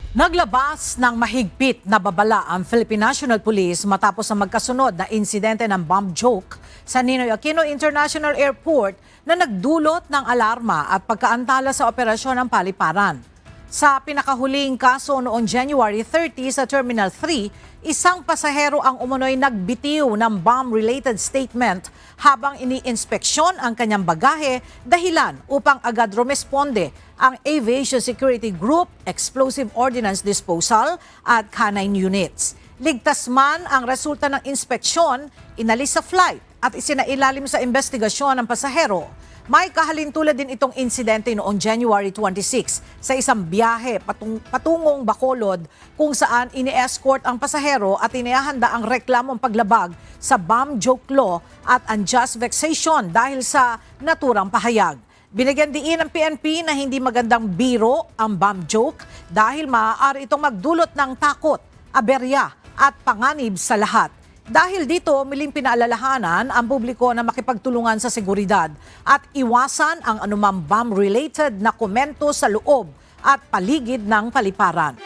Naglabas ng mahigpit na babala ang Philippine National Police matapos ang magkasunod na insidente ng bomb joke sa Ninoy Aquino International Airport na nagdulot ng alarma at pagkaantala sa operasyon ng paliparan. Sa pinakahuling kaso noong January 30 sa Terminal 3, isang pasahero ang umunoy nagbitiw ng bomb-related statement habang iniinspeksyon ang kanyang bagahe dahilan upang agad rumesponde ang Aviation Security Group, Explosive Ordnance Disposal at Canine Units. Ligtas man ang resulta ng inspeksyon, inalis sa flight at isinailalim sa investigasyon ng pasahero. May kahalintulad din itong insidente noong January 26 sa isang biyahe patungong Bacolod kung saan ini-escort ang pasahero at inihahanda ang reklamong paglabag sa bomb joke law at unjust vexation dahil sa naturang pahayag. Binigyan diin ng PNP na hindi magandang biro ang bomb joke dahil maaari itong magdulot ng takot, aberya at panganib sa lahat. Dahil dito, miling pinaalalahanan ang publiko na makipagtulungan sa seguridad at iwasan ang anumang bomb-related na komento sa loob at paligid ng paliparan.